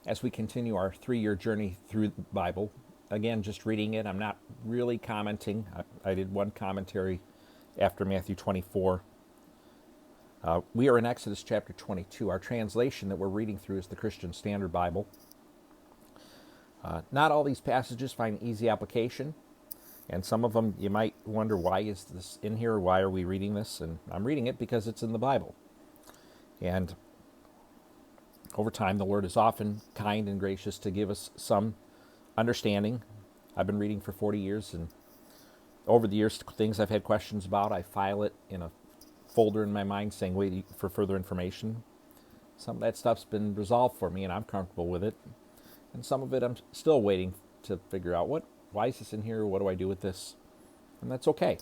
as we continue our 3-year journey through the Bible. Again, just reading it. I'm not really commenting. I did one commentary after Matthew 24. We are in Exodus chapter 22. Our translation that we're reading through is the Christian Standard Bible. Not all these passages find easy application, and some of them you might wonder, why is this in here? Why are we reading this? And I'm reading it because it's in the Bible. And over time, the Lord is often kind and gracious to give us some understanding. I've been reading for 40 years, and over the years, things I've had questions about, I file it in a folder in my mind saying, wait for further information. Some of that stuff's been resolved for me, and I'm comfortable with it. And some of it I'm still waiting to figure out, why is this in here? What do I do with this? And that's okay.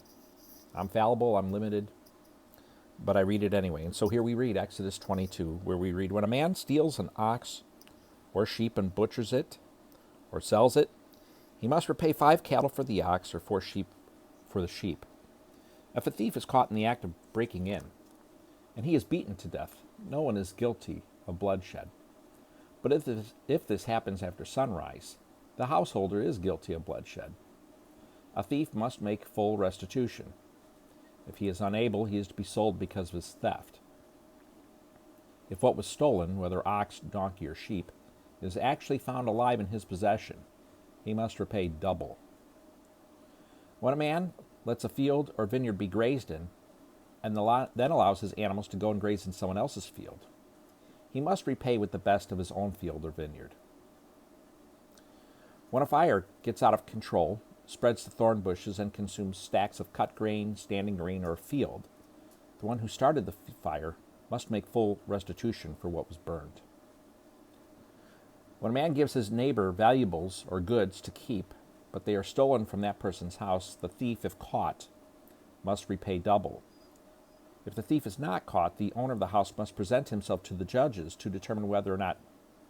I'm fallible, I'm limited, but I read it anyway. And so here we read Exodus 22, where we read, when a man steals an ox or sheep and butchers it or sells it, he must repay 5 cattle for the ox or 4 sheep for the sheep. If a thief is caught in the act of breaking in, and he is beaten to death, no one is guilty of bloodshed. But if this happens after sunrise, the householder is guilty of bloodshed. A thief must make full restitution. If he is unable, he is to be sold because of his theft. If what was stolen, whether ox, donkey, or sheep, is actually found alive in his possession, he must repay double. When a man lets a field or vineyard be grazed in, and then allows his animals to go and graze in someone else's field, he must repay with the best of his own field or vineyard. When a fire gets out of control, spreads the thorn bushes, and consumes stacks of cut grain, standing grain, or a field, the one who started the fire must make full restitution for what was burned. When a man gives his neighbor valuables or goods to keep, but they are stolen from that person's house, the thief, if caught, must repay double. If the thief is not caught, the owner of the house must present himself to the judges to determine whether or not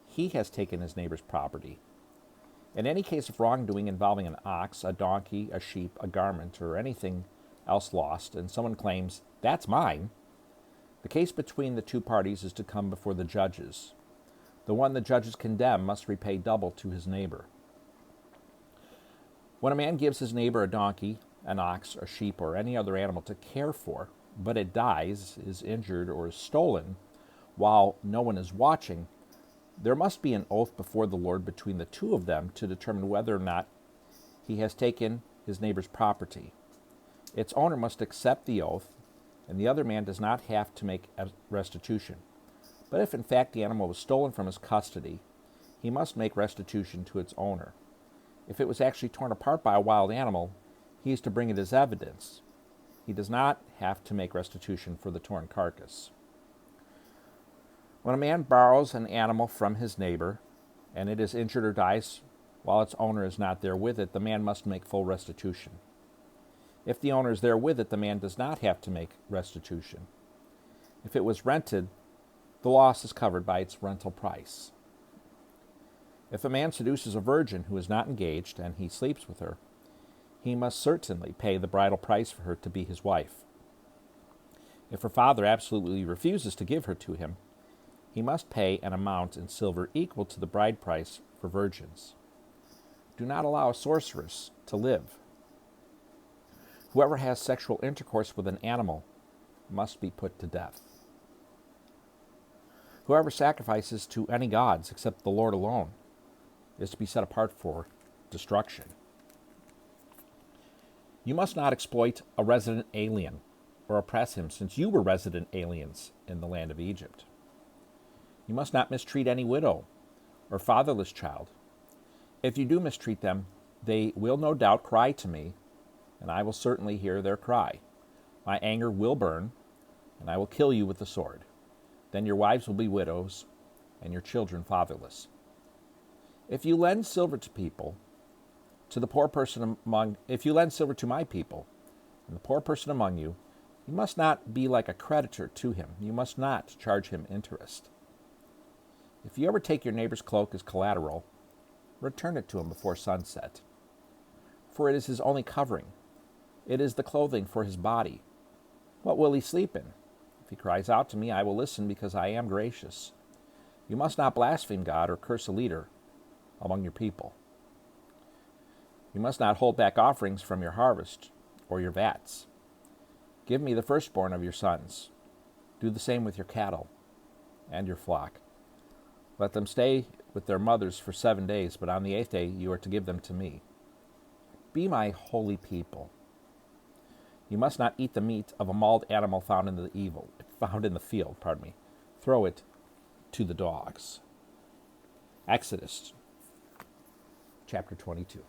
he has taken his neighbor's property. In any case of wrongdoing involving an ox, a donkey, a sheep, a garment, or anything else lost, and someone claims, that's mine, the case between the two parties is to come before the judges. The one the judges condemn must repay double to his neighbor. When a man gives his neighbor a donkey, an ox, a sheep, or any other animal to care for, but it dies, is injured, or is stolen while no one is watching, there must be an oath before the Lord between the two of them to determine whether or not he has taken his neighbor's property. Its owner must accept the oath, and the other man does not have to make a restitution. But if in fact the animal was stolen from his custody, he must make restitution to its owner. If it was actually torn apart by a wild animal, he is to bring it as evidence. He does not have to make restitution for the torn carcass. When a man borrows an animal from his neighbor, and it is injured or dies while its owner is not there with it, the man must make full restitution. If the owner is there with it, the man does not have to make restitution. If it was rented, the loss is covered by its rental price. If a man seduces a virgin who is not engaged and he sleeps with her, he must certainly pay the bridal price for her to be his wife. If her father absolutely refuses to give her to him, he must pay an amount in silver equal to the bride price for virgins. Do not allow a sorceress to live. Whoever has sexual intercourse with an animal must be put to death. Whoever sacrifices to any gods except the Lord alone is to be set apart for destruction. You must not exploit a resident alien or oppress him, since you were resident aliens in the land of Egypt. You must not mistreat any widow or fatherless child. If you do mistreat them, they will no doubt cry to me, and I will certainly hear their cry. My anger will burn, and I will kill you with the sword. Then your wives will be widows, and your children fatherless. If you lend silver to people, if you lend silver to my people, and the poor person among you, you must not be like a creditor to him. You must not charge him interest. If you ever take your neighbor's cloak as collateral, return it to him before sunset. For it is his only covering. It is the clothing for his body. What will he sleep in? If he cries out to me, I will listen, because I am gracious. You must not blaspheme God or curse a leader among your people. You must not hold back offerings from your harvest or your vats. Give me the firstborn of your sons. Do the same with your cattle and your flock. Let them stay with their mothers for 7 days, but on the 8th day you are to give them to me. Be my holy people. You must not eat the meat of a mauled animal found in the field. Throw it to the dogs. Exodus chapter 22.